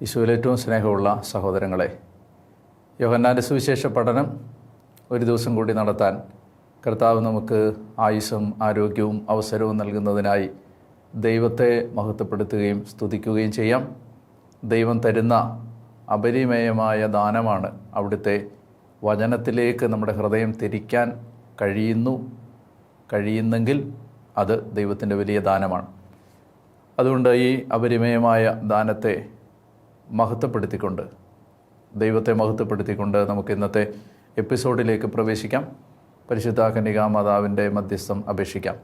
ഈശോയിൽ ഏറ്റവും സ്നേഹമുള്ള സഹോദരങ്ങളെ, യോഹന്നാൻ്റെ സുവിശേഷ പഠനം ഒരു ദിവസം കൂടി നടത്താൻ കർത്താവ് നമുക്ക് ആയുസ്സും ആരോഗ്യവും അവസരവും നൽകുന്നതിനായി ദൈവത്തെ മഹത്വപ്പെടുത്തുകയും സ്തുതിക്കുകയും ചെയ്യാം. ദൈവം തരുന്ന അപരിമേയമായ ദാനമാണ് അവിടുത്തെ വചനത്തിലേക്ക് നമ്മുടെ ഹൃദയം തിരിക്കാൻ കഴിയുന്നെങ്കിൽ അത് ദൈവത്തിൻ്റെ വലിയ ദാനമാണ്. അതുകൊണ്ട് ഈ അപരിമേയമായ ദാനത്തെ മഹത്വപ്പെടുത്തിക്കൊണ്ട്, ദൈവത്തെ മഹത്വപ്പെടുത്തിക്കൊണ്ട് നമുക്ക് ഇന്നത്തെ എപ്പിസോഡിലേക്ക് പ്രവേശിക്കാം. പരിശുദ്ധ കന്യകാമാതാവിൻ്റെ മധ്യസ്ഥം അപേക്ഷിക്കാം.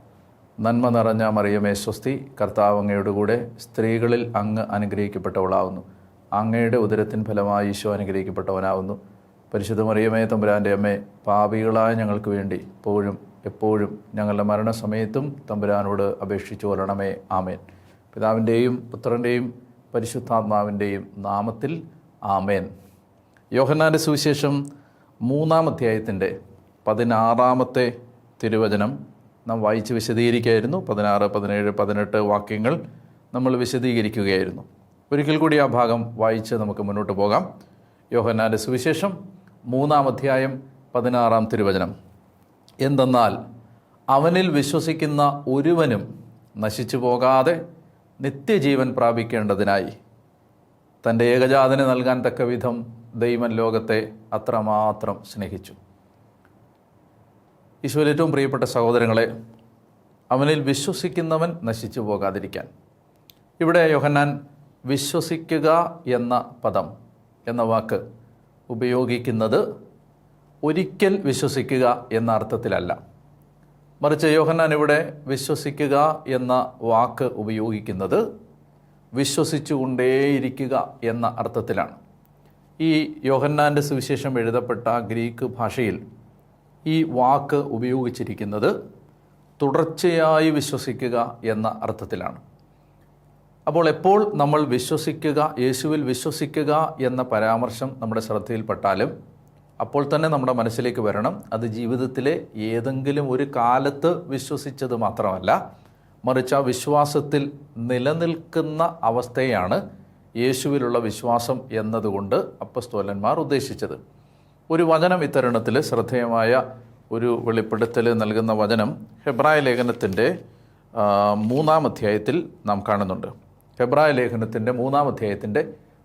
നന്മ നിറഞ്ഞ മറിയമേ സ്വസ്തി, കർത്താവ് അങ്ങയുടെ കൂടെ, സ്ത്രീകളിൽ അങ്ങ് അനുഗ്രഹിക്കപ്പെട്ടവളാവുന്നു. അങ്ങയുടെ ഉദരത്തിൻ ഫലമായി ഈശോ അനുഗ്രഹിക്കപ്പെട്ടവനാവുന്നു. പരിശുദ്ധ മറിയമേ തമ്പുരാൻ്റെ അമ്മേ, പാപികളായ ഞങ്ങൾക്ക് വേണ്ടി ഇപ്പോഴും എപ്പോഴും ഞങ്ങളുടെ മരണസമയത്തും തമ്പുരാനോട് അപേക്ഷിച്ചു കൊള്ളണമേ. ആമേൻ. പിതാവിൻ്റെയും പുത്രൻ്റെയും പരിശുദ്ധാത്മാവിൻ്റെയും നാമത്തിൽ ആമേൻ. യോഹന്നാൻ്റെ സുവിശേഷം 3-ാം അധ്യായത്തിൻ്റെ 16-ാമത്തെ തിരുവചനം നാം വായിച്ച് വിശദീകരിക്കുകയായിരുന്നു. 16, 17, 18 വാക്യങ്ങൾ നമ്മൾ വിശദീകരിക്കുകയായിരുന്നു. ഒരിക്കൽ കൂടി ആ ഭാഗം വായിച്ച് നമുക്ക് മുന്നോട്ട് പോകാം. യോഹന്നാൻ്റെ സുവിശേഷം 3-ാം അധ്യായം 16-ാം തിരുവചനം. എന്തെന്നാൽ അവനിൽ വിശ്വസിക്കുന്ന ഒരുവനും നശിച്ചു പോകാതെ നിത്യജീവൻ പ്രാപിക്കേണ്ടതിനായി തൻ്റെ ഏകജാതന് നൽകാൻ തക്ക വിധം ദൈവം ലോകത്തെ അത്രമാത്രം സ്നേഹിച്ചു. ഈശോയിൽ ഏറ്റവും പ്രിയപ്പെട്ട സഹോദരങ്ങളെ, അവനിൽ വിശ്വസിക്കുന്നവൻ നശിച്ചു പോകാതിരിക്കാൻ. ഇവിടെ യോഹന്നാൻ വിശ്വസിക്കുക എന്ന പദം, എന്ന വാക്ക് ഉപയോഗിക്കുന്നത് ഒരിക്കൽ വിശ്വസിക്കുക എന്ന അർത്ഥത്തിലല്ല. മറിച്ച് യോഹന്നാൻ ഇവിടെ വിശ്വസിക്കുക എന്ന വാക്ക് ഉപയോഗിക്കുന്നത് വിശ്വസിച്ചുകൊണ്ടേയിരിക്കുക എന്ന അർത്ഥത്തിലാണ്. ഈ യോഹന്നാൻ്റെ സുവിശേഷം എഴുതപ്പെട്ട ഗ്രീക്ക് ഭാഷയിൽ ഈ വാക്ക് ഉപയോഗിച്ചിരിക്കുന്നത് തുടർച്ചയായി വിശ്വസിക്കുക എന്ന അർത്ഥത്തിലാണ്. അപ്പോൾ എപ്പോൾ നമ്മൾ വിശ്വസിക്കുക, യേശുവിൽ വിശ്വസിക്കുക എന്ന പരാമർശം നമ്മുടെ ശ്രദ്ധയിൽപ്പെട്ടാലും അപ്പോൾ തന്നെ നമ്മുടെ മനസ്സിലേക്ക് വരണം, അത് ജീവിതത്തിലെ ഏതെങ്കിലും ഒരു കാലത്ത് വിശ്വസിച്ചത് മാത്രമല്ല, മറിച്ച് ആ വിശ്വാസത്തിൽ നിലനിൽക്കുന്ന അവസ്ഥയാണ് യേശുവിലുള്ള വിശ്വാസം എന്നതുകൊണ്ട് അപ്പസ്തോലന്മാർ ഉദ്ദേശിച്ചത്. ഒരു വചനം ഇത്തരുണത്തിൽ ശ്രദ്ധേയമായ ഒരു വെളിപ്പെടുത്തൽ നൽകുന്ന വചനം ഹെബ്രായ ലേഖനത്തിൻ്റെ 3-ാം അധ്യായത്തിൽ നാം കാണുന്നുണ്ട്. ഹെബ്രായ ലേഖനത്തിൻ്റെ 3-ാം അധ്യായത്തിൻ്റെ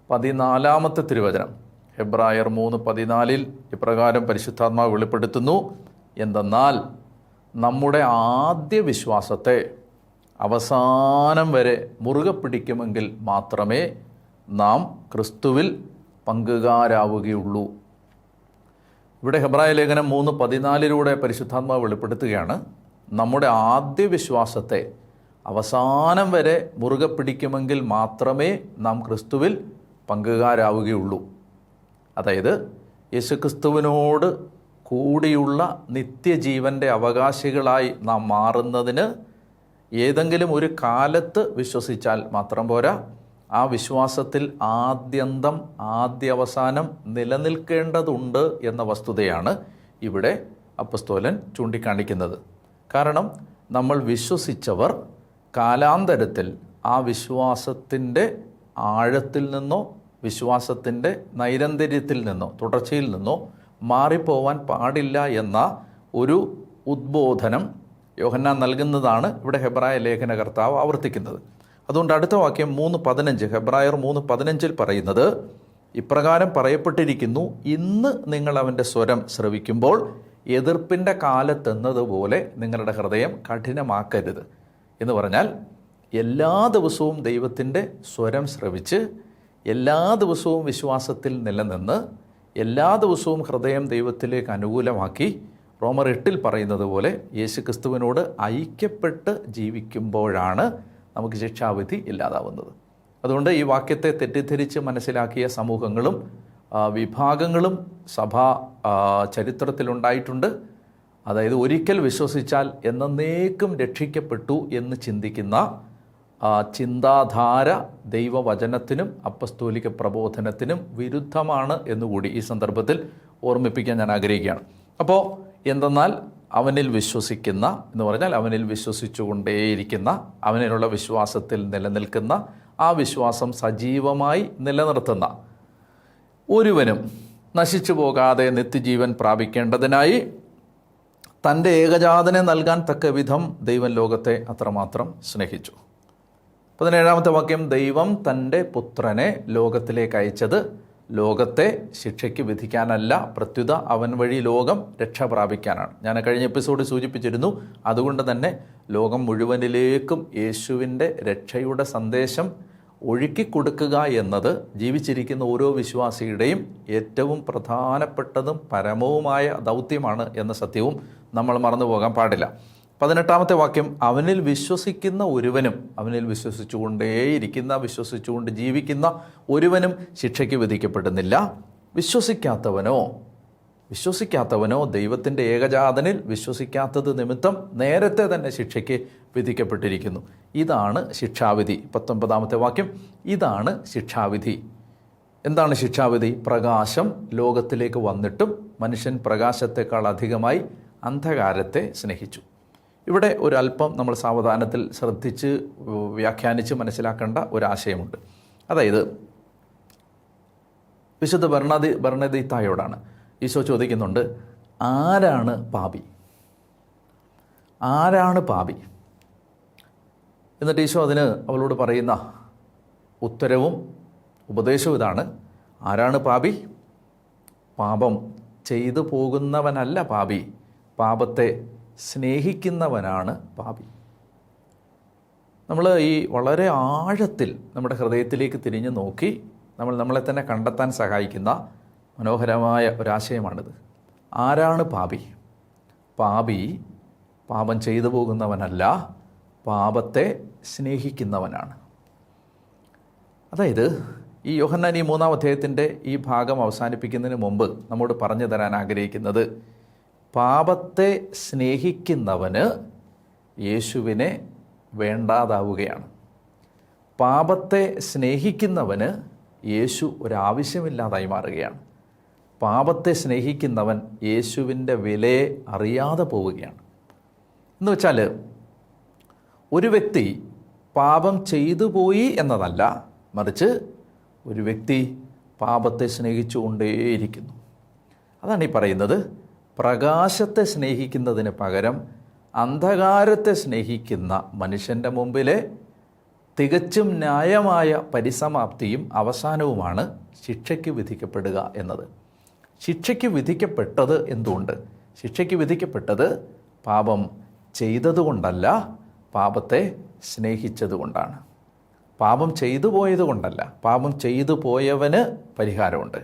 14-ാമത്തെ തിരുവചനം. ഹെബ്രായർ 3:14 ഇപ്രകാരം പരിശുദ്ധാത്മാവ് വെളിപ്പെടുത്തുന്നു: എന്തെന്നാൽ നമ്മുടെ ആദ്യ വിശ്വാസത്തെ അവസാനം വരെ മുറുകെ പിടിക്കുമെങ്കിൽ മാത്രമേ നാം ക്രിസ്തുവിൽ പങ്കുകാരാവുകയുള്ളൂ. ഇവിടെ ഹെബ്രായ ലേഖനം 3:14 പരിശുദ്ധാത്മാവ് വെളിപ്പെടുത്തുകയാണ്, നമ്മുടെ ആദ്യ വിശ്വാസത്തെ അവസാനം വരെ മുറുകെ പിടിക്കുമെങ്കിൽ മാത്രമേ നാം ക്രിസ്തുവിൽ പങ്കുകാരാവുകയുള്ളൂ. അതായത് യേശുക്രിസ്തുവിനോട് കൂടിയുള്ള നിത്യജീവൻ്റെ അവകാശികളായി നാം മാറുന്നതിന് ഏതെങ്കിലും ഒരു കാലത്ത് വിശ്വസിച്ചാൽ മാത്രം പോരാ, ആ വിശ്വാസത്തിൽ ആദ്യന്തം ആദ്യാവസാനം നിലനിൽക്കേണ്ടതുണ്ട് എന്ന വസ്തുതയാണ് ഇവിടെ അപ്പസ്തോലൻ ചൂണ്ടിക്കാണിക്കുന്നത്. കാരണം നമ്മൾ വിശ്വസിച്ചവർ കാലാന്തരത്തിൽ ആ വിശ്വാസത്തിൻ്റെ ആഴത്തിൽ നിന്നോ വിശ്വാസത്തിൻ്റെ നൈരന്തര്യത്തിൽ നിന്നോ തുടർച്ചയിൽ നിന്നോ മാറിപ്പോവാൻ പാടില്ല എന്ന ഒരു ഉദ്ബോധനം യോഹന്നാൻ നൽകുന്നതാണ് ഇവിടെ ഹെബ്രായ ലേഖനകർത്താവ് ആവർത്തിക്കുന്നത്. അതുകൊണ്ട് അടുത്ത വാക്യം 3:15, ഹെബ്രായർ 3:15 പറയുന്നത് ഇപ്രകാരം പറയപ്പെട്ടിരിക്കുന്നു: ഇന്ന് നിങ്ങൾ അവൻ്റെ സ്വരം ശ്രവിക്കുമ്പോൾ എതിർപ്പിൻ്റെ കാലത്തെന്നതുപോലെ നിങ്ങളുടെ ഹൃദയം കഠിനമാക്കരുത്. എന്ന് പറഞ്ഞാൽ എല്ലാ ദിവസവും ദൈവത്തിൻ്റെ സ്വരം ശ്രവിച്ച്, എല്ലാ ദിവസവും വിശ്വാസത്തിൽ നിലനിന്ന്, എല്ലാ ദിവസവും ഹൃദയം ദൈവത്തിലേക്ക് അനുകൂലമാക്കി, റോമർ 8 പറയുന്നത് പോലെ യേശുക്രിസ്തുവിനോട് ഐക്യപ്പെട്ട് ജീവിക്കുമ്പോഴാണ് നമുക്ക് ശിക്ഷാവിധി ഇല്ലാതാവുന്നത്. അതുകൊണ്ട് ഈ വാക്യത്തെ തെറ്റിദ്ധരിച്ച് മനസ്സിലാക്കിയ സമൂഹങ്ങളും വിഭാഗങ്ങളും സഭാ ചരിത്രത്തിലുണ്ടായിട്ടുണ്ട്. അതായത് ഒരിക്കൽ വിശ്വസിച്ചാൽ എന്നേക്കും രക്ഷിക്കപ്പെട്ടു എന്ന് ചിന്തിക്കുന്ന ചിന്താധാര ദൈവവചനത്തിനും അപ്പസ്തോലിക പ്രബോധനത്തിനും വിരുദ്ധമാണ് എന്നുകൂടി ഈ സന്ദർഭത്തിൽ ഓർമ്മിപ്പിക്കാൻ ഞാൻ ആഗ്രഹിക്കുകയാണ്. അപ്പോൾ എന്തെന്നാൽ അവനിൽ വിശ്വസിക്കുന്ന എന്ന് പറഞ്ഞാൽ അവനിൽ വിശ്വസിച്ചുകൊണ്ടേയിരിക്കുന്ന, അവനിലുള്ള വിശ്വാസത്തിൽ നിലനിൽക്കുന്ന, ആ വിശ്വാസം സജീവമായി നിലനിർത്തുന്ന ഒരുവനും നശിച്ചു പോകാതെ നിത്യജീവൻ പ്രാപിക്കേണ്ടതിനായി തൻ്റെ ഏകജാതനെ നൽകാൻ തക്ക വിധം ദൈവം ലോകത്തെ അത്രമാത്രം സ്നേഹിച്ചു. 17-ാമത്തെ വാക്യം, ദൈവം തൻ്റെ പുത്രനെ ലോകത്തിലേക്ക് അയച്ചത് ലോകത്തെ ശിക്ഷയ്ക്ക് വിധിക്കാനല്ല, പ്രത്യുത അവൻ വഴി ലോകം രക്ഷ പ്രാപിക്കാനാണ്. ഞാൻ കഴിഞ്ഞ എപ്പിസോഡിൽ സൂചിപ്പിച്ചിരുന്നു. അതുകൊണ്ട് തന്നെ ലോകം മുഴുവനിലേക്കും യേശുവിൻ്റെ രക്ഷയുടെ സന്ദേശം ഒഴുക്കിക്കൊടുക്കുക എന്നത് ജീവിച്ചിരിക്കുന്ന ഓരോ വിശ്വാസിയുടെയും ഏറ്റവും പ്രധാനപ്പെട്ടതും പരമവുമായ ദൗത്യമാണ് എന്ന സത്യവും നമ്മൾ മറന്നു പോകാൻ പാടില്ല. 18-ാമത്തെ വാക്യം, അവനിൽ വിശ്വസിക്കുന്ന ഒരുവനും, അവനിൽ വിശ്വസിച്ചുകൊണ്ട് ജീവിക്കുന്ന ഒരുവനും ശിക്ഷയ്ക്ക് വിധിക്കപ്പെടുന്നില്ല. വിശ്വസിക്കാത്തവനോ ദൈവത്തിൻ്റെ ഏകജാതനിൽ വിശ്വസിക്കാത്തത് നിമിത്തം നേരത്തെ തന്നെ ശിക്ഷയ്ക്ക് വിധിക്കപ്പെട്ടിരിക്കുന്നു. ഇതാണ് ശിക്ഷാവിധി. 19-ാമത്തെ വാക്യം, ഇതാണ് ശിക്ഷാവിധി. എന്താണ് ശിക്ഷാവിധി? പ്രകാശം ലോകത്തിലേക്ക് വന്നിട്ടും മനുഷ്യൻ പ്രകാശത്തെക്കാൾ അധികമായി അന്ധകാരത്തെ സ്നേഹിച്ചു. ഇവിടെ ഒരല്പം നമ്മൾ സാവധാനത്തിൽ ശ്രദ്ധിച്ച് വ്യാഖ്യാനിച്ച് മനസ്സിലാക്കേണ്ട ഒരാശയമുണ്ട്. അതായത് വിശുദ്ധ ബർണദീത്തായോടാണ് ഈശോ ചോദിക്കുന്നുണ്ട്, ആരാണ് പാപി? എന്നിട്ട് ഈശോ അതിന് അവളോട് പറയുന്ന ഉത്തരവും ഉപദേശവും ഇതാണ്: ആരാണ് പാപി? പാപം ചെയ്തു പോകുന്നവനല്ല പാപി, പാപത്തെ സ്നേഹിക്കുന്നവനാണ് പാപി. നമ്മൾ ഈ വളരെ ആഴത്തിൽ നമ്മുടെ ഹൃദയത്തിലേക്ക് തിരിഞ്ഞു നോക്കി നമ്മളെ തന്നെ കണ്ടെത്താൻ സഹായിക്കുന്ന മനോഹരമായ ഒരാശയമാണിത്. ആരാണ് പാപി? പാപം ചെയ്തു പോകുന്നവനല്ല, പാപത്തെ സ്നേഹിക്കുന്നവനാണ്. അതായത് ഈ യോഹന്നാൻ 3-ാം അധ്യായത്തിൻ്റെ ഈ ഭാഗം അവസാനിപ്പിക്കുന്നതിന് മുമ്പ് നമ്മോട് പറഞ്ഞു തരാൻ ആഗ്രഹിക്കുന്നത്, പാപത്തെ സ്നേഹിക്കുന്നവന് യേശുവിനെ വേണ്ടാതാവുകയാണ്. പാപത്തെ സ്നേഹിക്കുന്നവന് യേശു ഒരാവശ്യമില്ലാതായി മാറുകയാണ്. പാപത്തെ സ്നേഹിക്കുന്നവൻ യേശുവിൻ്റെ വിലയെ അറിയാതെ പോവുകയാണ്. എന്ന് വെച്ചാൽ ഒരു വ്യക്തി പാപം ചെയ്തു പോയി എന്നതല്ല, മറിച്ച് ഒരു വ്യക്തി പാപത്തെ സ്നേഹിച്ചുകൊണ്ടേയിരിക്കുന്നു. അതാണ് ഈ പറയുന്നത്, പ്രകാശത്തെ സ്നേഹിക്കുന്നതിന് പകരം അന്ധകാരത്തെ സ്നേഹിക്കുന്ന മനുഷ്യൻ്റെ മുമ്പിലെ തികച്ചും ന്യായമായ പരിസമാപ്തിയും അവസാനവുമാണ് ശിക്ഷയ്ക്ക് വിധിക്കപ്പെടുക എന്നത്. ശിക്ഷയ്ക്ക് വിധിക്കപ്പെട്ടത് എന്തുകൊണ്ട്? ശിക്ഷയ്ക്ക് വിധിക്കപ്പെട്ടത് പാപം ചെയ്തതുകൊണ്ടല്ല, പാപത്തെ സ്നേഹിച്ചതുകൊണ്ടാണ്. പാപം ചെയ്തു പോയത് കൊണ്ടല്ല. പാപം ചെയ്തു പോയവന് പരിഹാരമുണ്ട്.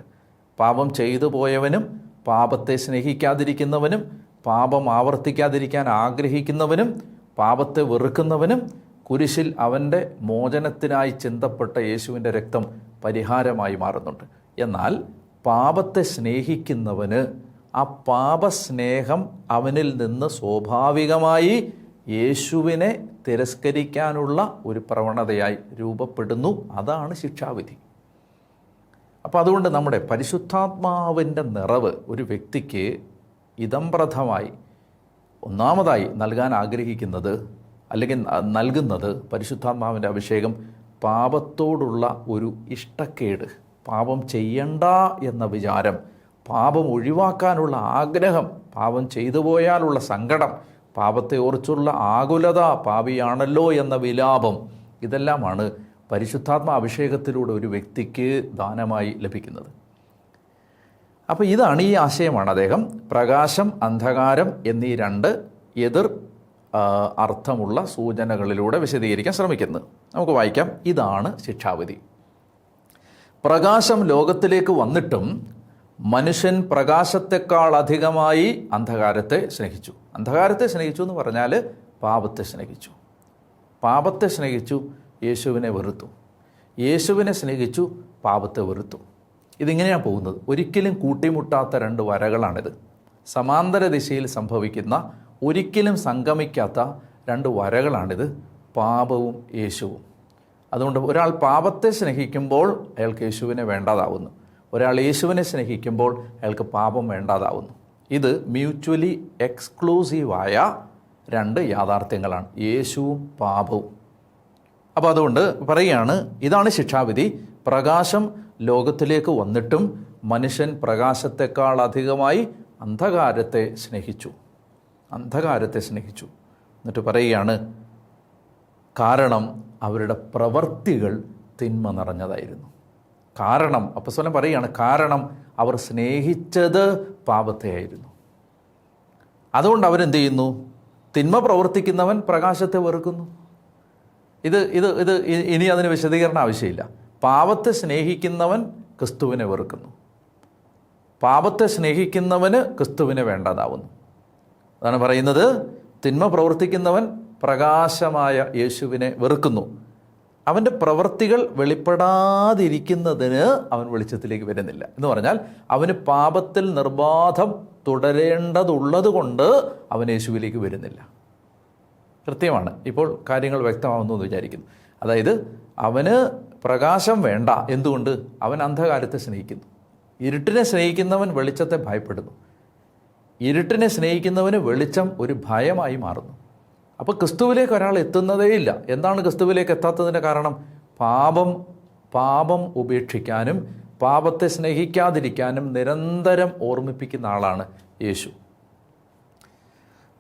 പാപം ചെയ്തു പോയവനും പാപത്തെ സ്നേഹിക്കാതിരിക്കുന്നവനും പാപം ആവർത്തിക്കാതിരിക്കാൻ ആഗ്രഹിക്കുന്നവനും പാപത്തെ വെറുക്കുന്നവനും കുരിശിൽ അവൻ്റെ മോചനത്തിനായി ചിന്തപ്പെട്ട യേശുവിൻ്റെ രക്തം പരിഹാരമായി മാറുന്നുണ്ട്. എന്നാൽ പാപത്തെ സ്നേഹിക്കുന്നവന് ആ പാപസ്നേഹം അവനിൽ നിന്ന് സ്വാഭാവികമായി യേശുവിനെ തിരസ്കരിക്കാനുള്ള ഒരു പ്രവണതയായി രൂപപ്പെടുന്നു. അതാണ് ശിക്ഷാവിധി. അപ്പോൾ അതുകൊണ്ട് നമ്മുടെ പരിശുദ്ധാത്മാവിൻ്റെ നിറവ് ഒരു വ്യക്തിക്ക് ഇദംപ്രഥമായി ഒന്നാമതായി നൽകാൻ ആഗ്രഹിക്കുന്നത് അല്ലെങ്കിൽ നൽകുന്നത് പരിശുദ്ധാത്മാവിൻ്റെ അഭിഷേകം പാപത്തോടുള്ള ഒരു ഇഷ്ടക്കേട്, പാപം ചെയ്യണ്ട എന്ന വിചാരം, പാപം ഒഴിവാക്കാനുള്ള ആഗ്രഹം, പാപം ചെയ്തു പോയാലുള്ള സങ്കടം, പാപത്തെ ഓർച്ചുള്ള ആകുലത, പാപിയാണല്ലോ എന്ന വിലാപം, ഇതെല്ലാമാണ് പരിശുദ്ധാത്മ അഭിഷേകത്തിലൂടെ ഒരു വ്യക്തിക്ക് ദാനമായി ലഭിക്കുന്നത്. അപ്പോൾ ഇതാണ്, ഈ ആശയമാണ് അദ്ദേഹം പ്രകാശം അന്ധകാരം എന്നീ രണ്ട് എതിർ അർത്ഥമുള്ള സൂചനകളിലൂടെ വിശദീകരിക്കാൻ ശ്രമിക്കുന്നത്. നമുക്ക് വായിക്കാം. ഇതാണ് ശിക്ഷാവിധി. പ്രകാശം ലോകത്തിലേക്ക് വന്നിട്ടും മനുഷ്യൻ പ്രകാശത്തെക്കാൾ അധികമായി അന്ധകാരത്തെ സ്നേഹിച്ചു. അന്ധകാരത്തെ സ്നേഹിച്ചു എന്ന് പറഞ്ഞാൽ പാപത്തെ സ്നേഹിച്ചു. പാപത്തെ സ്നേഹിച്ചു, യേശുവിനെ വെറുത്തു. യേശുവിനെ സ്നേഹിച്ചു, പാപത്തെ വെറുത്തു. ഇതിങ്ങനെയാണ് പോകുന്നത്. ഒരിക്കലും കൂട്ടിമുട്ടാത്ത രണ്ട് വരകളാണിത്. സമാന്തര ദിശയിൽ സംഭവിക്കുന്ന, ഒരിക്കലും സംഗമിക്കാത്ത രണ്ട് വരകളാണിത്, പാപവും യേശുവും. അതുകൊണ്ട് ഒരാൾ പാപത്തെ സ്നേഹിക്കുമ്പോൾ അയാൾക്ക് യേശുവിനെ വേണ്ടാതാവുന്നു. ഒരാൾ യേശുവിനെ സ്നേഹിക്കുമ്പോൾ അയാൾക്ക് പാപം വേണ്ടാതാവുന്നു. ഇത് മ്യൂച്വലി എക്സ്ക്ലൂസീവായ രണ്ട് യാഥാർത്ഥ്യങ്ങളാണ്, യേശുവും പാപവും. അപ്പോൾ അതുകൊണ്ട് പറയുകയാണ്, ഇതാണ് ശിക്ഷാവിധി. പ്രകാശം ലോകത്തിലേക്ക് വന്നിട്ടും മനുഷ്യൻ പ്രകാശത്തെക്കാൾ അധികമായി അന്ധകാരത്തെ സ്നേഹിച്ചു. എന്നിട്ട് പറയുകയാണ്, കാരണം അവരുടെ പ്രവൃത്തികൾ തിന്മ നിറഞ്ഞതായിരുന്നു. കാരണം അപ്പോസ്തലൻ പറയുകയാണ്, കാരണം അവർ സ്നേഹിച്ചത് പാപത്തെയായിരുന്നു. അതുകൊണ്ട് അവരെന്ത് ചെയ്യുന്നു? തിന്മ പ്രവർത്തിക്കുന്നവൻ പ്രകാശത്തെ വെറുക്കുന്നു. ഇത് ഇത് ഇത് ഇനി അതിന് വിശദീകരണം ആവശ്യമില്ല. പാപത്തെ സ്നേഹിക്കുന്നവൻ ക്രിസ്തുവിനെ വെറുക്കുന്നു. പാപത്തെ സ്നേഹിക്കുന്നവന് ക്രിസ്തുവിനെ വേണ്ടതാവുന്നു. അതാണ് പറയുന്നത്, തിന്മ പ്രവർത്തിക്കുന്നവൻ പ്രകാശമായ യേശുവിനെ വെറുക്കുന്നു. അവൻ്റെ പ്രവൃത്തികൾ വെളിപ്പെടാതിരിക്കുന്നതിന് അവൻ വെളിച്ചത്തിലേക്ക് വരുന്നില്ല. എന്ന് പറഞ്ഞാൽ അവന് പാപത്തിൽ നിർബാധം തുടരേണ്ടതുള്ളത് കൊണ്ട് അവൻ യേശുവിലേക്ക് വരുന്നില്ല. കൃത്യമാണ്. ഇപ്പോൾ കാര്യങ്ങൾ വ്യക്തമാവുന്നു എന്ന് വിചാരിക്കുന്നു. അതായത് അവന് പ്രകാശം വേണ്ട. എന്തുകൊണ്ട്? അവൻ അന്ധകാരത്തെ സ്നേഹിക്കുന്നു. ഇരുട്ടിനെ സ്നേഹിക്കുന്നവൻ വെളിച്ചത്തെ ഭയപ്പെടുന്നു. ഇരുട്ടിനെ സ്നേഹിക്കുന്നവന് വെളിച്ചം ഒരു ഭയമായി മാറുന്നു. അപ്പോൾ ക്രിസ്തുവിലേക്ക് ഒരാൾ എത്തുന്നതേയില്ല. എന്താണ് ക്രിസ്തുവിലേക്ക് എത്താത്തതിൻ്റെ കാരണം? പാപം ഉപേക്ഷിക്കാനും പാപത്തെ സ്നേഹിക്കാതിരിക്കാനും നിരന്തരം ഓർമ്മിപ്പിക്കുന്ന ആളാണ് യേശു.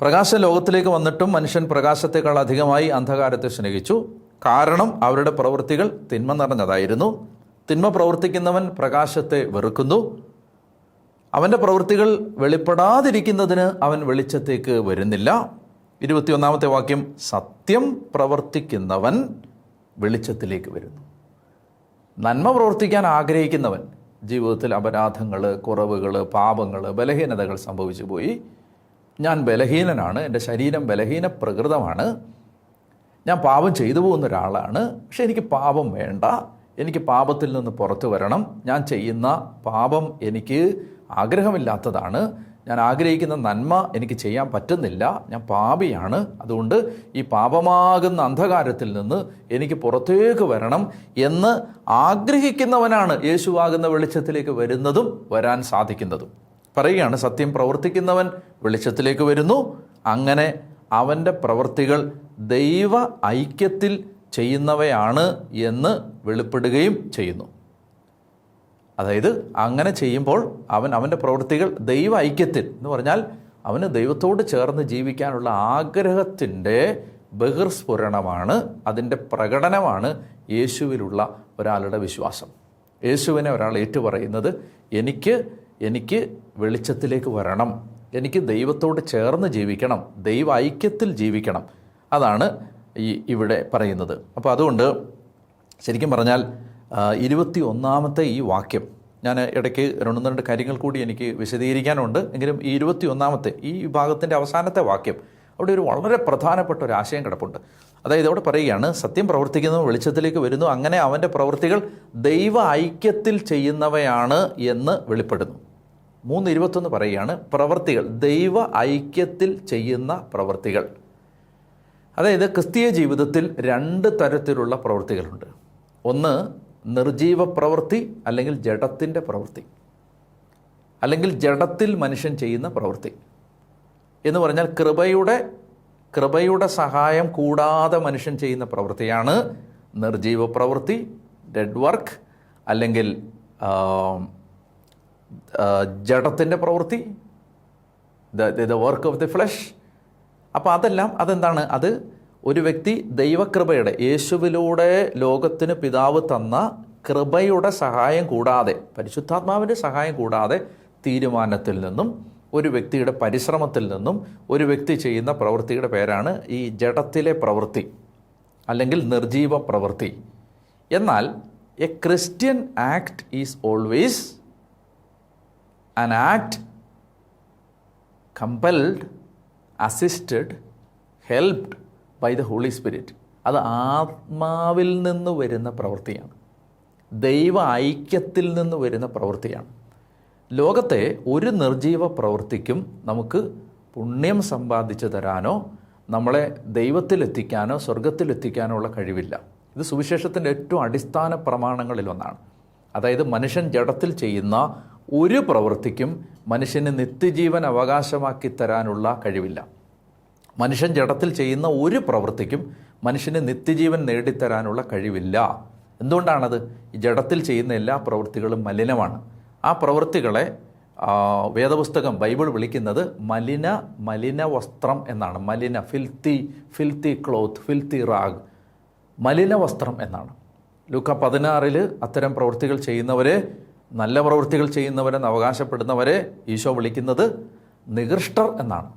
പ്രകാശം ലോകത്തിലേക്ക് വന്നിട്ടും മനുഷ്യൻ പ്രകാശത്തെക്കാൾ അധികമായി അന്ധകാരത്തെ സ്നേഹിച്ചു. കാരണം അവരുടെ പ്രവൃത്തികൾ തിന്മ നിറഞ്ഞതായിരുന്നു. തിന്മ പ്രവർത്തിക്കുന്നവൻ പ്രകാശത്തെ വെറുക്കുന്നു. അവൻ്റെ പ്രവൃത്തികൾ വെളിപ്പെടാതിരിക്കുന്നതിന് അവൻ വെളിച്ചത്തേക്ക് വരുന്നില്ല. 21-ാമത്തെ വാക്യം, സത്യം പ്രവർത്തിക്കുന്നവൻ വെളിച്ചത്തിലേക്ക് വരുന്നു. നന്മ പ്രവർത്തിക്കാൻ ആഗ്രഹിക്കുന്നവൻ ജീവിതത്തിൽ അപരാധങ്ങൾ, കുറവുകൾ, പാപങ്ങൾ, ബലഹീനതകൾ സംഭവിച്ചു പോയി. ഞാൻ ബലഹീനനാണ്, എൻ്റെ ശരീരം ബലഹീന പ്രകൃതമാണ്, ഞാൻ പാപം ചെയ്തു പോകുന്ന ഒരാളാണ്, പക്ഷെ എനിക്ക് പാപം വേണ്ട, എനിക്ക് പാപത്തിൽ നിന്ന് പുറത്തു വരണം, ഞാൻ ചെയ്യുന്ന പാപം എനിക്ക് ആഗ്രഹമില്ലാത്തതാണ്, ഞാൻ ആഗ്രഹിക്കുന്ന നന്മ എനിക്ക് ചെയ്യാൻ പറ്റുന്നില്ല, ഞാൻ പാപിയാണ്, അതുകൊണ്ട് ഈ പാപമാകുന്ന അന്ധകാരത്തിൽ നിന്ന് എനിക്ക് പുറത്തേക്ക് വരണം എന്ന് ആഗ്രഹിക്കുന്നവനാണ് യേശുവാകുന്ന വെളിച്ചത്തിലേക്ക് വരുന്നതും വരാൻ സാധിക്കുന്നതും. പറയുകയാണ്, സത്യം പ്രവർത്തിക്കുന്നവൻ വെളിച്ചത്തിലേക്ക് വരുന്നു. അങ്ങനെ അവൻ്റെ പ്രവൃത്തികൾ ദൈവ ഐക്യത്തിൽ ചെയ്യുന്നവയാണ് എന്ന് വെളിപ്പെടുകയും ചെയ്യുന്നു. അതായത് അങ്ങനെ ചെയ്യുമ്പോൾ അവൻ്റെ പ്രവൃത്തികൾ ദൈവ ഐക്യത്തിൽ എന്ന് പറഞ്ഞാൽ അവന് ദൈവത്തോട് ചേർന്ന് ജീവിക്കാനുള്ള ആഗ്രഹത്തിൻ്റെ ബഹിർസ്ഫുരണമാണ്, അതിൻ്റെ പ്രകടനമാണ് യേശുവിലുള്ള ഒരാളുടെ വിശ്വാസം. യേശുവിനെ ഒരാൾ ഏറ്റുപറയുന്നത്, എനിക്ക് വെളിച്ചത്തിലേക്ക് വരണം, എനിക്ക് ദൈവത്തോട് ചേർന്ന് ജീവിക്കണം, ദൈവ ഐക്യത്തിൽ ജീവിക്കണം. അതാണ് ഇവിടെ പറയുന്നത്. അപ്പോൾ അതുകൊണ്ട് ശരിക്കും പറഞ്ഞാൽ 21-ാമത്തെ ഈ വാക്യം, ഞാൻ ഇടയ്ക്ക് രണ്ട് കാര്യങ്ങൾ കൂടി എനിക്ക് വിശദീകരിക്കാനുണ്ട്, എങ്കിലും ഈ 21-ാമത്തെ ഈ വിഭാഗത്തിൻ്റെ അവസാനത്തെ വാക്യം, അവിടെ ഒരു വളരെ പ്രധാനപ്പെട്ട ഒരു ആശയം കിടപ്പുണ്ട്. അതായത് അവിടെ പറയുകയാണ്, സത്യം പ്രവർത്തിക്കുന്നവൻ വെളിച്ചത്തിലേക്ക് വരുന്നു, അങ്ങനെ അവൻ്റെ പ്രവൃത്തികൾ ദൈവ ഐക്യത്തിൽ ചെയ്യുന്നവയാണ് എന്ന് വെളിപ്പെടുന്നു. 3:21 പറയുകയാണ്, പ്രവൃത്തികൾ ദൈവ ഐക്യത്തിൽ ചെയ്യുന്ന പ്രവൃത്തികൾ. അതായത് ക്രിസ്തീയ ജീവിതത്തിൽ 2 തരത്തിലുള്ള പ്രവൃത്തികളുണ്ട്. ഒന്ന് നിർജീവ പ്രവൃത്തി, അല്ലെങ്കിൽ ജഡത്തിൻ്റെ പ്രവൃത്തി, അല്ലെങ്കിൽ ജഡത്തിൽ മനുഷ്യൻ ചെയ്യുന്ന പ്രവൃത്തി എന്ന് പറഞ്ഞാൽ കൃപയുടെ സഹായം കൂടാതെ മനുഷ്യൻ ചെയ്യുന്ന പ്രവൃത്തിയാണ് നിർജീവ പ്രവൃത്തി, ഡെഡ് വർക്ക്, അല്ലെങ്കിൽ ജഡത്തിൻ്റെ പ്രവൃത്തി, the work of the flesh. അപ്പോൾ അതെന്താണ്? അത് ഒരു വ്യക്തി ദൈവകൃപയുടെ, യേശുവിലൂടെ ലോകത്തിന് പിതാവ് തന്ന കൃപയുടെ സഹായം കൂടാതെ, പരിശുദ്ധാത്മാവിൻ്റെ സഹായം കൂടാതെ തീരുമാനത്തിൽ നിന്നും, ഒരു വ്യക്തിയുടെ പരിശ്രമത്തിൽ നിന്നും ഒരു വ്യക്തി ചെയ്യുന്ന പ്രവൃത്തിയുടെ പേരാണ് ഈ ജഡത്തിലെ പ്രവൃത്തി, അല്ലെങ്കിൽ നിർജീവ പ്രവൃത്തി. എന്നാൽ A Christian act is always an act compelled, assisted, helped by the Holy Spirit. അത് ആത്മാവിൽ നിന്ന് വരുന്ന പ്രവൃത്തിയാണ്, ദൈവ ഐക്യത്തിൽ നിന്ന് വരുന്ന പ്രവൃത്തിയാണ്. ലോകത്തെ ഒരു നിർജീവ പ്രവൃത്തിക്കും നമുക്ക് പുണ്യം സമ്പാദിച്ചു തരാനോ നമ്മളെ ദൈവത്തിലെത്തിക്കാനോ സ്വർഗത്തിലെത്തിക്കാനോ ഉള്ള കഴിവില്ല. ഇത് സുവിശേഷത്തിൻ്റെ ഏറ്റവും അടിസ്ഥാന പ്രമാണങ്ങളിലൊന്നാണ്. അതായത് മനുഷ്യൻ ജഡത്തിൽ ചെയ്യുന്ന ഒരു പ്രവൃത്തിക്കും മനുഷ്യന് നിത്യജീവൻ അവകാശമാക്കി തരാനുള്ള കഴിവില്ല. മനുഷ്യൻ ജഡത്തിൽ ചെയ്യുന്ന ഒരു പ്രവൃത്തിക്കും മനുഷ്യന് നിത്യജീവൻ നേടിത്തരാനുള്ള കഴിവില്ല. എന്തുകൊണ്ടാണത്? ഈ ജഡത്തിൽ ചെയ്യുന്ന എല്ലാ പ്രവൃത്തികളും മലിനമാണ്. ആ പ്രവൃത്തികളെ വേദപുസ്തകം ബൈബിൾ വിളിക്കുന്നത് മലിന വസ്ത്രം എന്നാണ്. ഫിൽത്തി ക്ലോത്ത്, ഫിൽത്തി റാഗ്, മലിന വസ്ത്രം എന്നാണ്. ലൂക്ക 16 അത്തരം പ്രവൃത്തികൾ ചെയ്യുന്നവരെ, നല്ല പ്രവൃത്തികൾ ചെയ്യുന്നവരെന്ന് അവകാശപ്പെടുന്നവരെ ഈശോ വിളിക്കുന്നത് നികൃഷ്ടർ എന്നാണ്.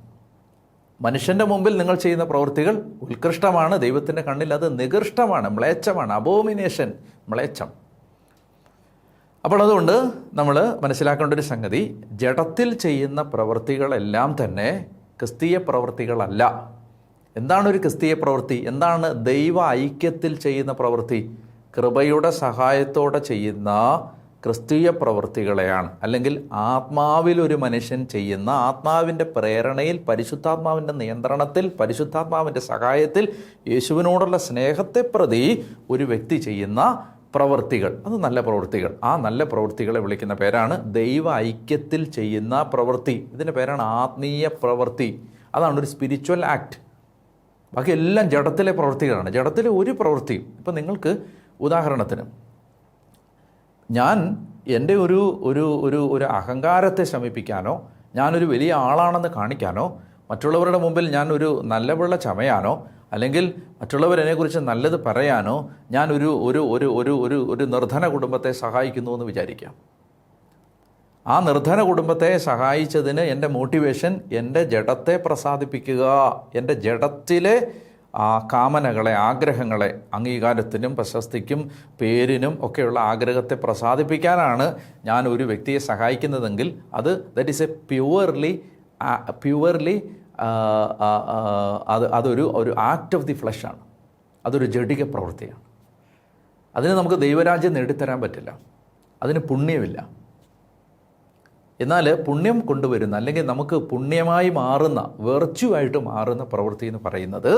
മനുഷ്യൻ്റെ മുമ്പിൽ നിങ്ങൾ ചെയ്യുന്ന പ്രവൃത്തികൾ ഉത്കൃഷ്ടമാണ്, ദൈവത്തിൻ്റെ കണ്ണിൽ അത് നികൃഷ്ടമാണ്, മ്ലേച്ഛമാണ്, അബോമിനേഷൻ, മ്ലേച്ഛം. അപ്പോൾ അതുകൊണ്ട് നമ്മൾ മനസ്സിലാക്കേണ്ട ഒരു സംഗതി, ജഡത്തിൽ ചെയ്യുന്ന പ്രവൃത്തികളെല്ലാം തന്നെ ക്രിസ്തീയ പ്രവൃത്തികളല്ല. എന്താണ് ഒരു ക്രിസ്തീയ പ്രവൃത്തി? എന്താണ് ദൈവ ഐക്യത്തിൽ ചെയ്യുന്ന പ്രവൃത്തി? കൃപയുടെ സഹായത്തോടെ ചെയ്യുന്ന ക്രിസ്തീയ പ്രവൃത്തികളെയാണ്, അല്ലെങ്കിൽ ആത്മാവിൽ ഒരു മനുഷ്യൻ ചെയ്യുന്ന, ആത്മാവിൻ്റെ പ്രേരണയിൽ, പരിശുദ്ധാത്മാവിൻ്റെ നിയന്ത്രണത്തിൽ, പരിശുദ്ധാത്മാവിൻ്റെ സഹായത്തിൽ, യേശുവിനോടുള്ള സ്നേഹത്തെ പ്രതി ഒരു വ്യക്തി ചെയ്യുന്ന പ്രവൃത്തികൾ. അത് നല്ല പ്രവൃത്തികൾ. ആ നല്ല പ്രവൃത്തികളെ വിളിക്കുന്ന പേരാണ് ദൈവ ഐക്യത്തിൽ ചെയ്യുന്ന പ്രവൃത്തി. ഇതിൻ്റെ പേരാണ് ആത്മീയ പ്രവൃത്തി. അതാണ് ഒരു സ്പിരിച്വൽ ആക്ട്. ബാക്കി എല്ലാം ജഡത്തിലെ പ്രവൃത്തികളാണ്. ജഡത്തിലെ ഒരു പ്രവൃത്തിയും, ഇപ്പം നിങ്ങൾക്ക് ഉദാഹരണത്തിന്, ഞാൻ എൻ്റെ ഒരു അഹങ്കാരത്തെ ശമിപ്പിക്കാനോ, ഞാനൊരു വലിയ ആളാണെന്ന് കാണിക്കാനോ, മറ്റുള്ളവരുടെ മുമ്പിൽ ഞാൻ ഒരു നല്ല പിള്ള ചമയാനോ, അല്ലെങ്കിൽ മറ്റുള്ളവരെന്നെക്കുറിച്ച് നല്ലത് പറയാനോ ഞാൻ ഒരു നിർധന കുടുംബത്തെ സഹായിക്കുന്നു എന്ന് വിചാരിക്കാം. ആ നിർധന കുടുംബത്തെ സഹായിച്ചതിന് എൻ്റെ മോട്ടിവേഷൻ എൻ്റെ ജഡത്തെ പ്രസാദിപ്പിക്കുക, എൻ്റെ ജഡത്തിലെ കാമനകളെ, ആഗ്രഹങ്ങളെ, അംഗീകാരത്തിനും പ്രശസ്തിക്കും പേരിനും ഒക്കെയുള്ള ആഗ്രഹത്തെ പ്രസാദിപ്പിക്കാനാണ് ഞാൻ ഒരു വ്യക്തിയെ സഹായിക്കുന്നതെങ്കിൽ അത് ദാറ്റ് ഈസ് എ പ്യുവർലി അതൊരു ആക്ട് ഓഫ് ദി ഫ്ലഷാണ്. അതൊരു ജഡിക പ്രവൃത്തിയാണ്. അതിന് നമുക്ക് ദൈവരാജ്യം നേടിത്തരാൻ പറ്റില്ല. അതിന് പുണ്യമില്ല. എന്നാൽ പുണ്യം കൊണ്ടുവരുന്ന, അല്ലെങ്കിൽ നമുക്ക് പുണ്യമായി മാറുന്ന, വെർച്യുവായിട്ട് മാറുന്ന പ്രവൃത്തി എന്ന് പറയുന്നത്,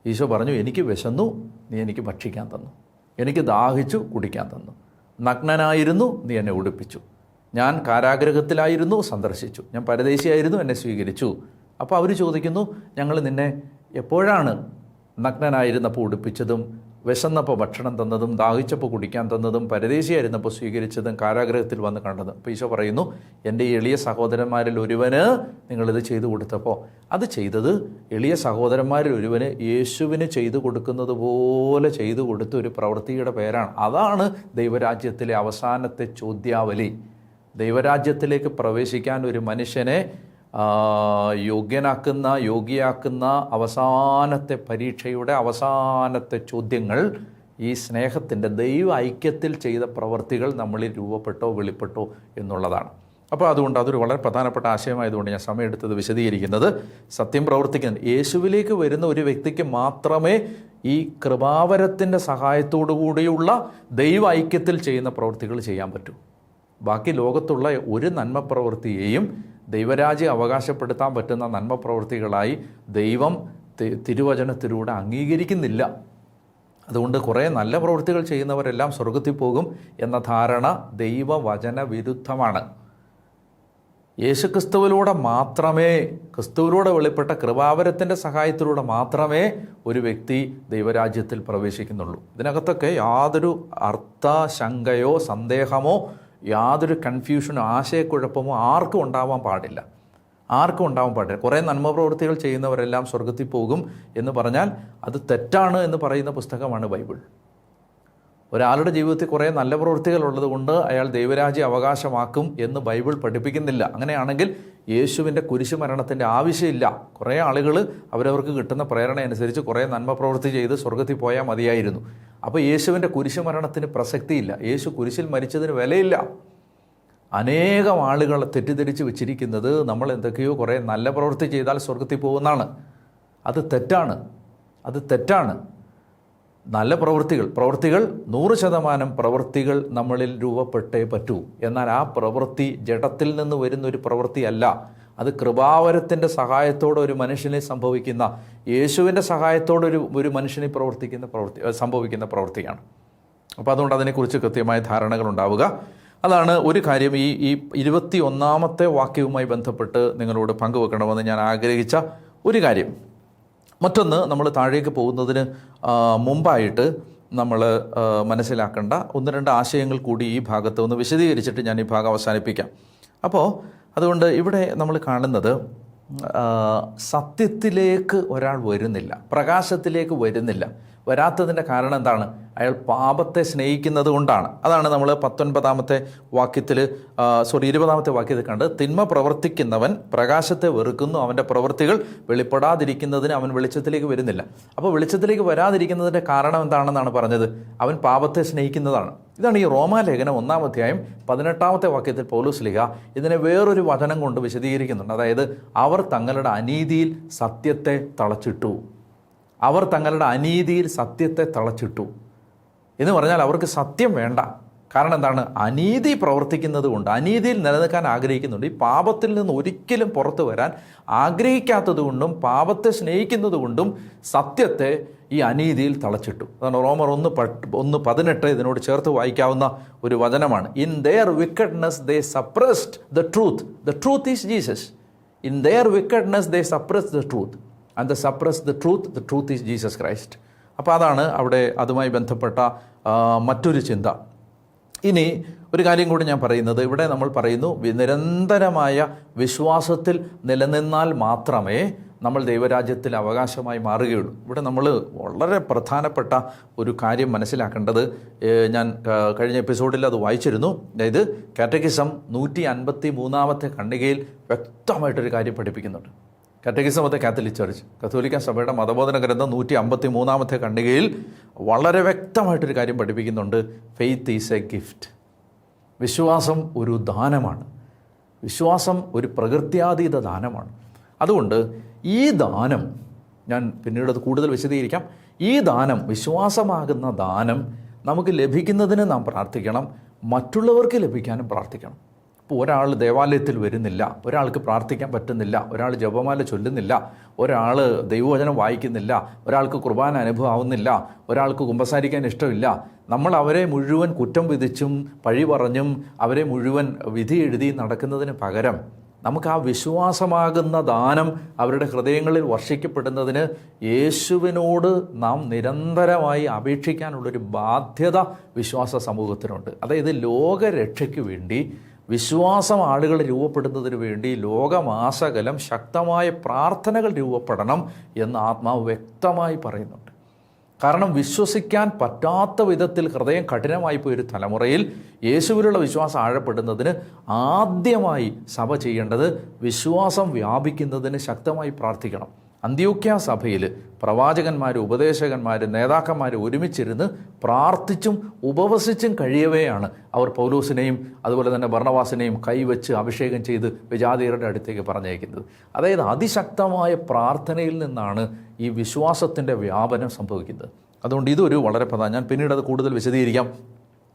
ഈശോ പറഞ്ഞു, എനിക്ക് വിശന്നു, നീ എനിക്ക് ഭക്ഷിക്കാൻ തന്നു, എനിക്ക് ദാഹിച്ചു, കുടിക്കാൻ തന്നു, നഗ്നനായിരുന്നു, നീ എന്നെ ഉടുപ്പിച്ചു, ഞാൻ കാരാഗ്രഹത്തിലായിരുന്നു, സന്ദർശിച്ചു, ഞാൻ പരദേശിയായിരുന്നു, എന്നെ സ്വീകരിച്ചു. അപ്പോൾ അവർ ചോദിക്കുന്നു, ഞങ്ങൾ നിന്നെ എപ്പോഴാണ് നഗ്നനായിരുന്നപ്പോൾ ഉടുപ്പിച്ചതും, വിശന്നപ്പോൾ ഭക്ഷണം തന്നതും, ദാഹിച്ചപ്പോൾ കുടിക്കാൻ തന്നതും, പരദേശിയായിരുന്നപ്പോൾ സ്വീകരിച്ചതും, കാരാഗ്രഹത്തിൽ വന്ന് കണ്ടതും? അപ്പോൾ ഈശോ പറയുന്നു, എൻ്റെ എളിയ സഹോദരന്മാരിൽ ഒരുവന് നിങ്ങളിത് ചെയ്തു കൊടുത്തപ്പോൾ, അത് ചെയ്തത് എളിയ സഹോദരന്മാരിൽ ഒരുവന് യേശുവിന് ചെയ്തു കൊടുക്കുന്നത് പോലെ ചെയ്തു കൊടുത്ത ഒരു പ്രവൃത്തിയുടെ പേരാണ്. അതാണ് ദൈവരാജ്യത്തിലെ അവസാനത്തെ ചോദ്യാവലി. ദൈവരാജ്യത്തിലേക്ക് പ്രവേശിക്കാൻ ഒരു മനുഷ്യനെ യോഗ്യയാക്കുന്ന അവസാനത്തെ പരീക്ഷയുടെ അവസാനത്തെ ചോദ്യങ്ങൾ ഈ സ്നേഹത്തിൻ്റെ ദൈവ ഐക്യത്തിൽ ചെയ്ത പ്രവൃത്തികൾ നമ്മളിൽ രൂപപ്പെട്ടോ വെളിപ്പെട്ടോ എന്നുള്ളതാണ്. അപ്പോൾ അതുകൊണ്ട് അതൊരു വളരെ പ്രധാനപ്പെട്ട ആശയമായതുകൊണ്ട് ഞാൻ സമയമെടുത്തത് വിശദീകരിക്കുന്നത്, സത്യം പ്രവർത്തിക്കുന്നത് യേശുവിലേക്ക് വരുന്ന ഒരു വ്യക്തിക്ക് മാത്രമേ ഈ കൃപാവരത്തിൻ്റെ സഹായത്തോടു കൂടിയുള്ള ദൈവ ഐക്യത്തിൽ ചെയ്യുന്ന പ്രവൃത്തികൾ ചെയ്യാൻ പറ്റൂ. ബാക്കി ലോകത്തുള്ള ഒരു നന്മ പ്രവൃത്തിയെയും ദൈവരാജ്യം അവകാശപ്പെടുത്താൻ പറ്റുന്ന നന്മ പ്രവൃത്തികളായി ദൈവം തിരുവചനത്തിലൂടെ അംഗീകരിക്കുന്നില്ല. അതുകൊണ്ട് കുറേ നല്ല പ്രവൃത്തികൾ ചെയ്യുന്നവരെല്ലാം സ്വർഗത്തിൽ പോകും എന്ന ധാരണ ദൈവവചന വിരുദ്ധമാണ്. യേശുക്രിസ്തുവിലൂടെ മാത്രമേ, ക്രിസ്തുവിലൂടെ വെളിപ്പെട്ട കൃപാവരത്തിൻ്റെ സഹായത്തിലൂടെ മാത്രമേ ഒരു വ്യക്തി ദൈവരാജ്യത്തിൽ പ്രവേശിക്കുന്നുള്ളൂ. ഇതിനകത്തൊക്കെ യാതൊരു അർത്ഥശങ്കയോ സന്ദേഹമോ യാതൊരു കൺഫ്യൂഷനോ ആശയക്കുഴപ്പമോ ആർക്കും ഉണ്ടാവാൻ പാടില്ല. കുറേ നന്മ പ്രവൃത്തികൾ ചെയ്യുന്നവരെല്ലാം സ്വർഗത്തിൽ പോകും എന്ന് പറഞ്ഞാൽ അത് തെറ്റാണ് എന്ന് പറയുന്ന പുസ്തകമാണ് ബൈബിൾ. ഒരാളുടെ ജീവിതത്തിൽ കുറേ നല്ല പ്രവൃത്തികൾ ഉള്ളതുകൊണ്ട് അയാൾ ദൈവരാജ്യം അവകാശമാക്കും എന്ന് ബൈബിൾ പഠിപ്പിക്കുന്നില്ല. അങ്ങനെയാണെങ്കിൽ യേശുവിൻ്റെ കുരിശുമരണത്തിൻ്റെ ആവശ്യമില്ല. കുറേ ആളുകൾ അവരവർക്ക് കിട്ടുന്ന പ്രേരണ അനുസരിച്ച് കുറേ നന്മ പ്രവൃത്തി ചെയ്ത് സ്വർഗത്തിൽ പോയാൽ മതിയായിരുന്നു. അപ്പോൾ യേശുവിൻ്റെ കുരിശുമരണത്തിന് പ്രസക്തിയില്ല. യേശു കുരിശിൽ മരിച്ചതിന് വിലയില്ല. അനേകം ആളുകൾ തെറ്റിദ്ധരിച്ച് വെച്ചിരിക്കുന്നത് നമ്മൾ എന്തൊക്കെയോ കുറേ നല്ല പ്രവൃത്തി ചെയ്താൽ സ്വർഗത്തിൽ പോകുന്നതാണ്. അത് തെറ്റാണ്. നല്ല പ്രവൃത്തികൾ 100% പ്രവൃത്തികൾ നമ്മളിൽ രൂപപ്പെട്ടേ പറ്റൂ. എന്നാൽ ആ പ്രവൃത്തി ജഡത്തിൽ നിന്ന് വരുന്നൊരു പ്രവൃത്തിയല്ല. അത് കൃപാവരത്തിൻ്റെ സഹായത്തോടെ ഒരു മനുഷ്യനെ സംഭവിക്കുന്ന, യേശുവിൻ്റെ സഹായത്തോടെ ഒരു മനുഷ്യനെ സംഭവിക്കുന്ന പ്രവൃത്തിയാണ്. അപ്പോൾ അതുകൊണ്ട് അതിനെക്കുറിച്ച് കൃത്യമായ ധാരണകൾ ഉണ്ടാവുക. അതാണ് ഒരു കാര്യം ഈ 21-ാമത്തെ വാക്യവുമായി ബന്ധപ്പെട്ട് നിങ്ങളോട് പങ്കുവെക്കണമെന്ന് ഞാൻ ആഗ്രഹിച്ച ഒരു കാര്യം. മറ്റൊന്ന്, നമ്മൾ താഴേക്ക് പോകുന്നതിന് മുമ്പായിട്ട് നമ്മൾ മനസ്സിലാക്കേണ്ട ഒന്ന് രണ്ട് ആശയങ്ങൾ കൂടി ഈ ഭാഗത്ത് ഒന്ന് വിശദീകരിച്ചിട്ട് ഞാൻ ഈ ഭാഗം അവസാനിപ്പിക്കാം. അപ്പോൾ അതുകൊണ്ട് ഇവിടെ നമ്മൾ കാണുന്നത് സത്യത്തിലേക്ക് ഒരാൾ വരുന്നില്ല, പ്രകാശത്തിലേക്ക് വരുന്നില്ല. വരാത്തതിൻ്റെ കാരണം എന്താണ്? അയാൾ പാപത്തെ സ്നേഹിക്കുന്നത് കൊണ്ടാണ്. അതാണ് നമ്മൾ 19-ാമത്തെ വാക്യത്തിൽ 20-ാമത്തെ വാക്യത്തിൽ കണ്ട്, തിന്മ പ്രവർത്തിക്കുന്നവൻ പ്രകാശത്തെ വെറുക്കുന്നു, അവൻ്റെ പ്രവൃത്തികൾ വെളിപ്പെടാതിരിക്കുന്നതിന് അവൻ വെളിച്ചത്തിലേക്ക് വരുന്നില്ല. അപ്പോൾ വെളിച്ചത്തിലേക്ക് വരാതിരിക്കുന്നതിൻ്റെ കാരണം എന്താണെന്നാണ് പറഞ്ഞത്? അവൻ പാപത്തെ സ്നേഹിക്കുന്നതാണ്. ഇതാണ് ഈ റോമാലേഖനം 1-ാം അധ്യായം 18-ാമത്തെ വാക്യത്തിൽ പൗലോസ് ശ്ലീഹ ഇതിനെ വേറൊരു വചനം കൊണ്ട് വിശദീകരിക്കുന്നുണ്ട്. അതായത് അവർ തങ്ങളുടെ അനീതിയിൽ സത്യത്തെ തളച്ചിട്ടു. അവർ തങ്ങളുടെ അനീതിയിൽ സത്യത്തെ തളച്ചിട്ടു എന്ന് പറഞ്ഞാൽ അവർക്ക് സത്യം വേണ്ട. കാരണം എന്താണ്? അനീതി പ്രവർത്തിക്കുന്നത് കൊണ്ട്, അനീതിയിൽ നിലനിൽക്കാൻ ആഗ്രഹിക്കുന്നുണ്ട്. ഈ പാപത്തിൽ നിന്ന് ഒരിക്കലും പുറത്തു വരാൻ ആഗ്രഹിക്കാത്തത് കൊണ്ടും പാപത്തെ സ്നേഹിക്കുന്നത് കൊണ്ടും സത്യത്തെ ഈ അനീതിയിൽ തളച്ചിട്ടു. അതാണ് റോമർ 1:18 ഇതിനോട് ചേർത്ത് വായിക്കാവുന്ന ഒരു വചനമാണ്. In there wickedness they suppressed the truth is Jesus. In there wickedness they suppressed the truth and the suppress the truth is Jesus Christ. അപ്പോൾ അതാണ് അവിടെ അതുമായി ബന്ധപ്പെട്ട മറ്റൊരു ചിന്ത. ഇനി ഒരു കാര്യം കൂടി ഞാൻ പറയുന്നത്, ഇവിടെ നമ്മൾ പറയുന്നു നിരന്തരമായ വിശ്വാസത്തിൽ നിലനിന്നാൽ മാത്രമേ നമ്മൾ ദൈവരാജ്യത്തിൽ അവകാശമായി മാറുകയുള്ളൂ. ഇവിടെ നമ്മൾ വളരെ പ്രധാനപ്പെട്ട ഒരു കാര്യം മനസ്സിലാക്കേണ്ടത്, ഞാൻ കഴിഞ്ഞ എപ്പിസോഡിൽ അത് വായിച്ചിരുന്നു. അതായത് കാറ്റക്കിസം 153-ാമത്തെ ഖണ്ഡികയിൽ വ്യക്തമായിട്ടൊരു കാര്യം പഠിപ്പിക്കുന്നുണ്ട്. Catechism of the Catholic church, കത്തോലിക്ക സഭയുടെ മതബോധന ഗ്രന്ഥം 153-ാമത്തെ ഖണ്ഡികയിൽ വളരെ വ്യക്തമായിട്ടൊരു കാര്യം പഠിപ്പിക്കുന്നുണ്ട്. Faith is A gift. വിശ്വാസം ഒരു ദാനമാണ്. വിശ്വാസം ഒരു പ്രകൃത്യാതീത ദാനമാണ്. അതുകൊണ്ട് ഈ ദാനം, ഞാൻ പിന്നീട് അത് കൂടുതൽ വിശദീകരിക്കാം, ഈ ദാനം, വിശ്വാസമാകുന്ന ദാനം നമുക്ക് ലഭിക്കുന്നതിന് നാം പ്രാർത്ഥിക്കണം, മറ്റുള്ളവർക്ക് ലഭിക്കാനും പ്രാർത്ഥിക്കണം. ഇപ്പോൾ ഒരാൾ ദേവാലയത്തിൽ വരുന്നില്ല, ഒരാൾക്ക് പ്രാർത്ഥിക്കാൻ പറ്റുന്നില്ല, ഒരാൾ ജപമാല ചൊല്ലുന്നില്ല, ഒരാൾ ദൈവവചനം വായിക്കുന്നില്ല, ഒരാൾക്ക് കുർബാന അനുഭവം ആവുന്നില്ല, ഒരാൾക്ക് കുമ്പസാരിക്കാൻ ഇഷ്ടമില്ല, നമ്മൾ അവരെ മുഴുവൻ കുറ്റം വിധിച്ചും പഴി പറഞ്ഞും അവരെ മുഴുവൻ വിധി എഴുതി നടക്കുന്നതിന് പകരം നമുക്ക് ആ വിശ്വാസമാകുന്ന ദാനം അവരുടെ ഹൃദയങ്ങളിൽ വർഷിക്കപ്പെടുന്നതിന് യേശുവിനോട് നാം നിരന്തരമായി അപേക്ഷിക്കാനുള്ളൊരു ബാധ്യത വിശ്വാസ സമൂഹത്തിനുണ്ട്. അതായത് ലോകരക്ഷയ്ക്ക് വേണ്ടി, വിശ്വാസം ആളുകൾ രൂപപ്പെടുന്നതിന് വേണ്ടി ലോകമാസകലം ശക്തമായ പ്രാർത്ഥനകൾ രൂപപ്പെടണം എന്ന് ആത്മാവ് വ്യക്തമായി പറയുന്നുണ്ട്. കാരണം വിശ്വസിക്കാൻ പറ്റാത്ത വിധത്തിൽ ഹൃദയം കഠിനമായി പോയൊരു തലമുറയിൽ യേശുവിലുള്ള വിശ്വാസം ആഴപ്പെടുന്നതിന് ആദ്യമായി സഭ ചെയ്യേണ്ടത് വിശ്വാസം വ്യാപിക്കുന്നതിന് ശക്തമായി പ്രാർത്ഥിക്കണം. അന്ത്യോക്യ സഭയിൽ പ്രവാചകന്മാർ, ഉപദേശകന്മാർ, നേതാക്കന്മാർ ഒരുമിച്ചിരുന്ന് പ്രാർത്ഥിച്ചും ഉപവസിച്ചും കഴിയവെയാണ് അവർ പൗലോസിനെയും അതുപോലെ തന്നെ ബർണബാസിനെയും കൈവച്ച് അഭിഷേകം ചെയ്ത് വിജാതിയരുടെ അടുത്തേക്ക് പറഞ്ഞയക്കുന്നത്. അതായത് അതിശക്തമായ പ്രാർത്ഥനയിൽ നിന്നാണ് ഈ വിശ്വാസത്തിൻ്റെ വ്യാപനം സംഭവിക്കുന്നത്. അതുകൊണ്ട് ഇതൊരു വളരെ പ്രധാനം, ഞാൻ പിന്നീട് അത് കൂടുതൽ വിശദീകരിക്കാം.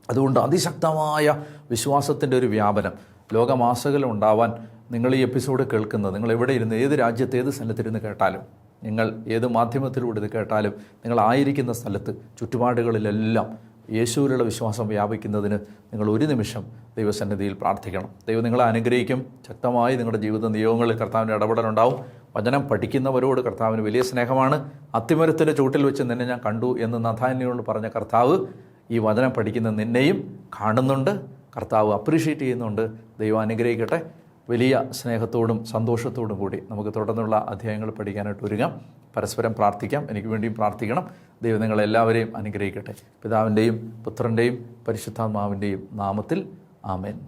അതുകൊണ്ട് അതിശക്തമായ വിശ്വാസത്തിൻ്റെ ഒരു വ്യാപനം ലോകമാസകലം ഉണ്ടാവാൻ നിങ്ങൾ ഈ എപ്പിസോഡ് കേൾക്കുന്നത്, നിങ്ങൾ എവിടെ ഇരുന്ന്, ഏത് രാജ്യത്ത്, ഏത് സ്ഥലത്തിരുന്ന് കേട്ടാലും, നിങ്ങൾ ഏത് മാധ്യമത്തിലൂടെ ഇത് കേട്ടാലും, നിങ്ങൾ ആയിരിക്കുന്ന സ്ഥലത്ത് ചുറ്റുപാടുകളിലെല്ലാം യേശുവിലുള്ള വിശ്വാസം വ്യാപിക്കുന്നതിന് നിങ്ങൾ ഒരു നിമിഷം ദൈവസന്നിധിയിൽ പ്രാർത്ഥിക്കണം. ദൈവം നിങ്ങളെ അനുഗ്രഹിക്കും. ശക്തമായി നിങ്ങളുടെ ജീവിത നിയോഗങ്ങളിൽ കർത്താവിൻ്റെ ഇടപെടലുണ്ടാവും. വചനം പഠിക്കുന്നവരോട് കർത്താവിന് വലിയ സ്നേഹമാണ്. അത്തിമരത്തിൻ്റെ ചൂട്ടിൽ വെച്ച് നിന്നെ ഞാൻ കണ്ടു എന്ന് നഥാന്യയോട് പറഞ്ഞ കർത്താവ് ഈ വചനം പഠിക്കുന്ന നിന്നെയും കാണുന്നുണ്ട്. കർത്താവ് അപ്രീഷിയേറ്റ് ചെയ്യുന്നുണ്ട്. ദൈവം അനുഗ്രഹിക്കട്ടെ. വലിയ സ്നേഹത്തോടും സന്തോഷത്തോടും കൂടി നമുക്ക് തുടർന്നുള്ള അധ്യായങ്ങൾ പഠിക്കാനായിട്ട് ഒരുങ്ങാം. പരസ്പരം പ്രാർത്ഥിക്കാം. എനിക്ക് വേണ്ടിയും പ്രാർത്ഥിക്കണം. ദൈവം നിങ്ങളെല്ലാവരെയും അനുഗ്രഹിക്കട്ടെ. പിതാവിൻ്റെയും പുത്രൻ്റെയും പരിശുദ്ധാത്മാവിൻ്റെയും നാമത്തിൽ ആമേൻ.